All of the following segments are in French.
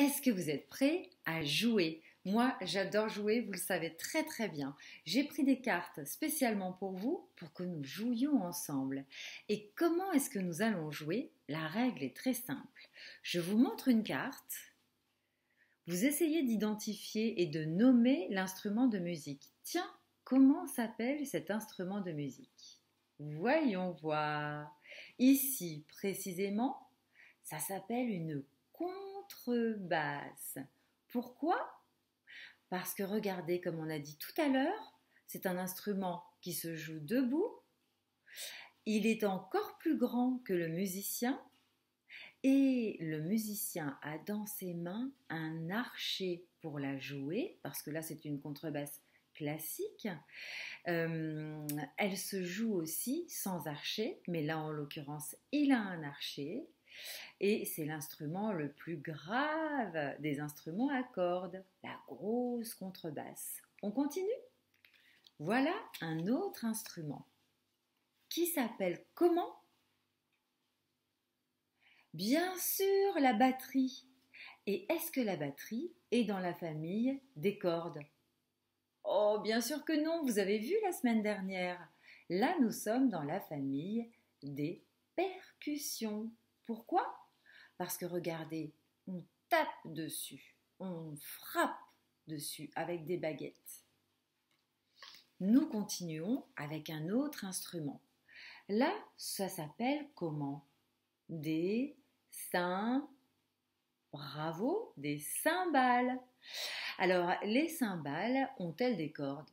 Est-ce que vous êtes prêts à jouer? Moi, j'adore jouer, vous le savez très très bien. J'ai pris des cartes spécialement pour vous, pour que nous jouions ensemble. Et comment est-ce que nous allons jouer? La règle est très simple. Je vous montre une carte. Vous essayez d'identifier et de nommer l'instrument de musique. Tiens, comment s'appelle cet instrument de musique? Voyons voir. Ici, précisément, ça s'appelle une contrebasse. Pourquoi? Parce que regardez, comme on a dit tout à l'heure, c'est un instrument qui se joue debout. Il est encore plus grand que le musicien et le musicien a dans ses mains un archet pour la jouer, parce que là c'est une contrebasse classique. Elle se joue aussi sans archet, mais là en l'occurrence il a un archet. Et c'est l'instrument le plus grave des instruments à cordes, la grosse contrebasse. On continue? Voilà un autre instrument qui s'appelle comment? Bien sûr, la batterie. Et est-ce que la batterie est dans la famille des cordes? Oh, bien sûr que non, vous avez vu la semaine dernière. Là, nous sommes dans la famille des percussions. Pourquoi? Parce que regardez, on tape dessus, on frappe dessus avec des baguettes. Nous continuons avec un autre instrument. Là, ça s'appelle comment? Des bravo, des cymbales. Alors, les cymbales ont-elles des cordes?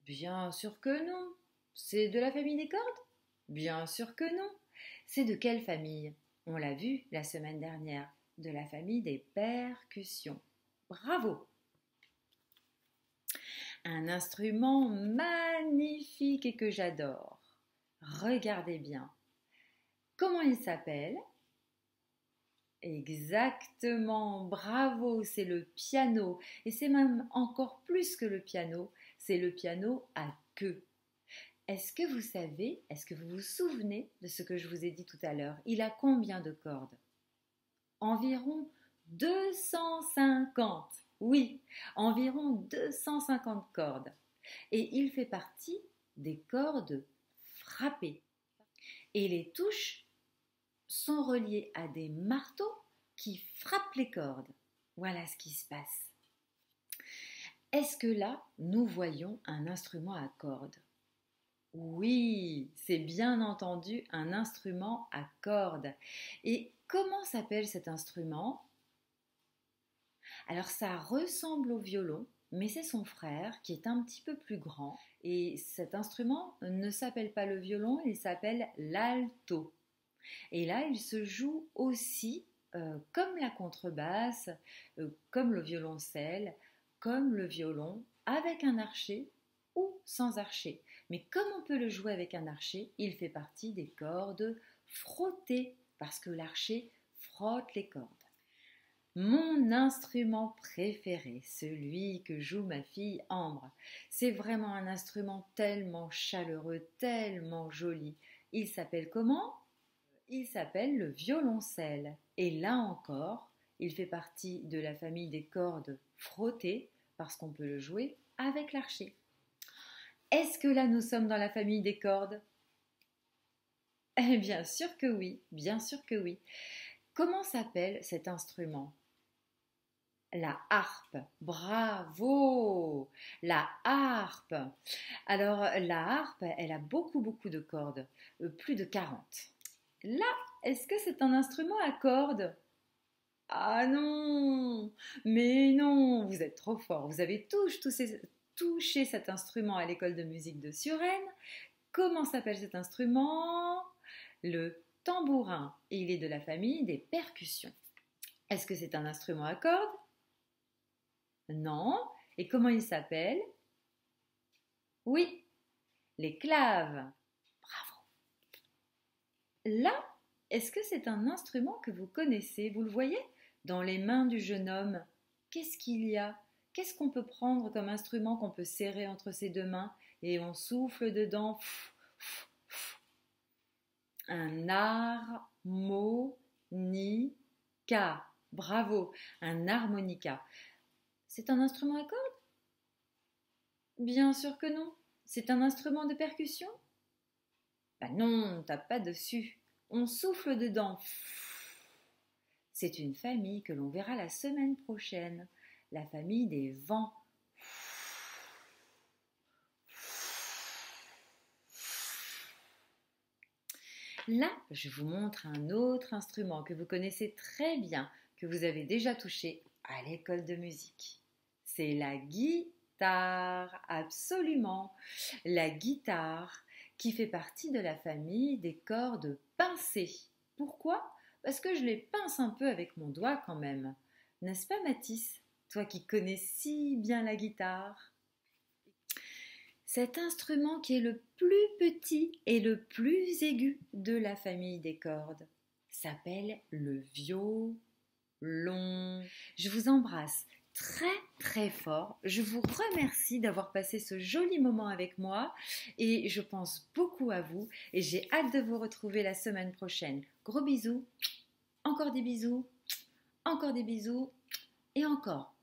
Bien sûr que non. C'est de la famille des cordes? Bien sûr que non. C'est de quelle famille? On l'a vu la semaine dernière, de la famille des percussions. Bravo! Un instrument magnifique et que j'adore. Regardez bien. Comment il s'appelle? Exactement, bravo, c'est le piano. Et c'est même encore plus que le piano, c'est le piano à queue. Est-ce que vous savez, est-ce que vous vous souvenez de ce que je vous ai dit tout à l'heure? Il a combien de cordes? Environ 250. Oui, environ 250 cordes. Et il fait partie des cordes frappées. Et les touches sont reliées à des marteaux qui frappent les cordes. Voilà ce qui se passe. Est-ce que là, nous voyons un instrument à cordes? Oui, c'est bien entendu un instrument à cordes. Et comment s'appelle cet instrument? Alors ça ressemble au violon, mais c'est son frère qui est un petit peu plus grand. Et cet instrument ne s'appelle pas le violon, il s'appelle l'alto. Et là, il se joue aussi comme la contrebasse, comme le violoncelle, comme le violon, avec un archet ou sans archet. Mais comme on peut le jouer avec un archet, il fait partie des cordes frottées, parce que l'archet frotte les cordes. Mon instrument préféré, celui que joue ma fille Ambre, c'est vraiment un instrument tellement chaleureux, tellement joli. Il s'appelle comment? Il s'appelle le violoncelle. Et là encore, il fait partie de la famille des cordes frottées, parce qu'on peut le jouer avec l'archet. Est-ce que là nous sommes dans la famille des cordes? Eh bien sûr que oui, bien sûr que oui. Comment s'appelle cet instrument? La harpe. Bravo! La harpe. Alors la harpe, elle a beaucoup de cordes, plus de 40. Là, est-ce que c'est un instrument à cordes? Ah non! Mais non, vous êtes trop fort. Vous avez touché cet instrument à l'école de musique de Suresnes. Comment s'appelle cet instrument? Le tambourin. Et il est de la famille des percussions. Est-ce que c'est un instrument à cordes? Non. Et comment il s'appelle? Oui, les claves. Bravo. Là, est-ce que c'est un instrument que vous connaissez? Vous le voyez? Dans les mains du jeune homme, qu'est-ce qu'il y a? Qu'est-ce qu'on peut prendre comme instrument qu'on peut serrer entre ses deux mains et on souffle dedans? Un harmonica. Bravo, un harmonica. C'est un instrument à cordes? Bien sûr que non. C'est un instrument de percussion? Ben non, on ne tape pas dessus. On souffle dedans. C'est une famille que l'on verra la semaine prochaine. La famille des vents. Là, je vous montre un autre instrument que vous connaissez très bien, que vous avez déjà touché à l'école de musique. C'est la guitare, absolument. La guitare qui fait partie de la famille des cordes pincées. Pourquoi? Parce que je les pince un peu avec mon doigt quand même. N'est-ce pas Mathis? Toi qui connais si bien la guitare. Cet instrument qui est le plus petit et le plus aigu de la famille des cordes s'appelle le violon. Je vous embrasse très très fort. Je vous remercie d'avoir passé ce joli moment avec moi et je pense beaucoup à vous et j'ai hâte de vous retrouver la semaine prochaine. Gros bisous, encore des bisous et encore.